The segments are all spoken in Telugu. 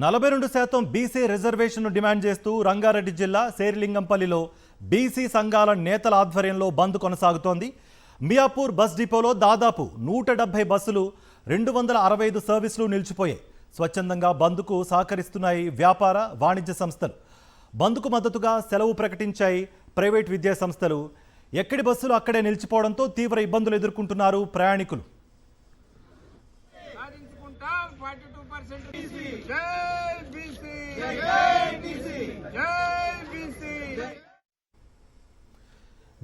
42% బీసీ రిజర్వేషన్ను డిమాండ్ చేస్తూ రంగారెడ్డి జిల్లా శేరిలింగంపల్లిలో బీసీ సంఘాల నేతల ఆధ్వర్యంలో బంద్ కొనసాగుతోంది. మియాపూర్ బస్ డిపోలో దాదాపు 170 బస్సులు 265 సర్వీసులు నిలిచిపోయాయి. స్వచ్ఛందంగా బంద్కు సహకరిస్తున్నాయి వ్యాపార వాణిజ్య సంస్థలు. బంద్కు మద్దతుగా సెలవు ప్రకటించాయి ప్రైవేట్ విద్యా సంస్థలు. ఎక్కడి బస్సులు అక్కడే నిలిచిపోవడంతో తీవ్ర ఇబ్బందులు ఎదుర్కొంటున్నారు ప్రయాణికులు.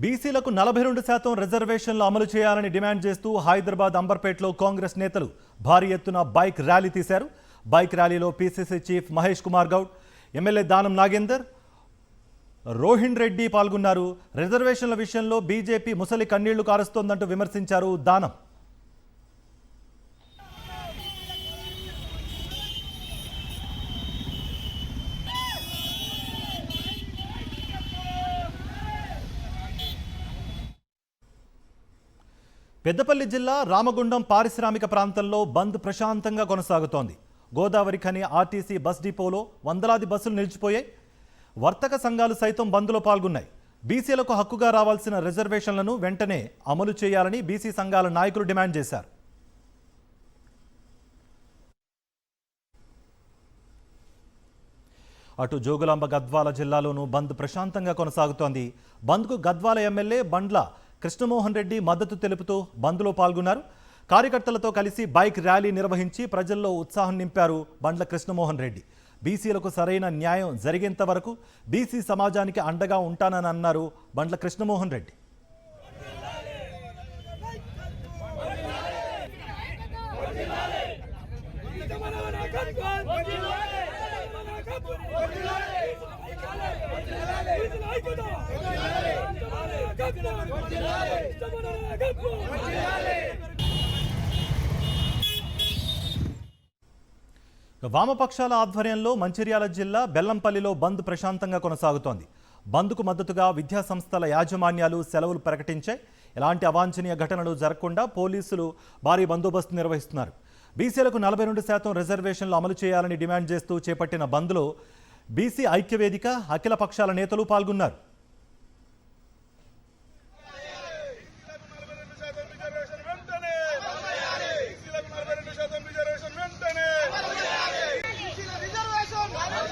బీసీలకు 42% రిజర్వేషన్లు అమలు చేయాలని డిమాండ్ చేస్తూ హైదరాబాద్ అంబర్పేటలో కాంగ్రెస్ నేతలు భారీ ఎత్తున బైక్ ర్యాలీ తీశారు. బైక్ ర్యాలీలో PCC chief Mahesh Kumar Goud, MLA Danam Nagender, Rohin Reddy పాల్గొన్నారు. రిజర్వేషన్ల విషయంలో బీజేపీ ముసలి కన్నీళ్లు కారుస్తోందంటూ విమర్శించారు దానం. పెద్దపల్లి జిల్లా రామగుండం పారిశ్రామిక ప్రాంతంలో బంద్ ప్రశాంతంగా కొనసాగుతోంది. గోదావరి ఖని ఆర్టీసీ బస్ డిపోలో వందలాది బస్సులు నిలిచిపోయాయి. వర్తక సంఘాలు సైతం బంద్లో పాల్గొన్నాయి. బీసీలకు హక్కుగా రావాల్సిన రిజర్వేషన్లను వెంటనే అమలు చేయాలని బీసీ సంఘాల నాయకులు డిమాండ్ చేశారు. అటు జోగులాంబ గద్వాల జిల్లాలోనూ బంద్ ప్రశాంతంగా కొనసాగుతోంది. బంద్కు గద్వాల ఎమ్మెల్యే బండ్ల కృష్ణమోహన్ రెడ్డి మద్దతు తెలుపుతూ బంద్లో పాల్గొన్నారు. కార్యకర్తలతో కలిసి బైక్ ర్యాలీ నిర్వహించి ప్రజల్లో ఉత్సాహం నింపారు బండ్ల కృష్ణమోహన్ రెడ్డి. బీసీలకు సరైన న్యాయం జరిగేంత వరకు బీసీ సమాజానికి అండగా ఉంటానని అన్నారు బండ్ల కృష్ణమోహన్ రెడ్డి. వామపక్షాల ఆధ్వర్యంలో మంచిర్యాల జిల్లా బెల్లంపల్లిలో బంద్ ప్రశాంతంగా కొనసాగుతోంది. బంద్కు మద్దతుగా విద్యా సంస్థల యాజమాన్యాలు సెలవులు ప్రకటించాయి. ఎలాంటి అవాంఛనీయ ఘటనలు జరగకుండా పోలీసులు భారీ బందోబస్తు నిర్వహిస్తున్నారు. బీసీలకు 42% రిజర్వేషన్లు అమలు చేయాలని డిమాండ్ చేస్తూ చేపట్టిన బంద్లో బీసీ ఐక్యవేదిక, అఖిల పక్షాల నేతలు పాల్గొన్నారు.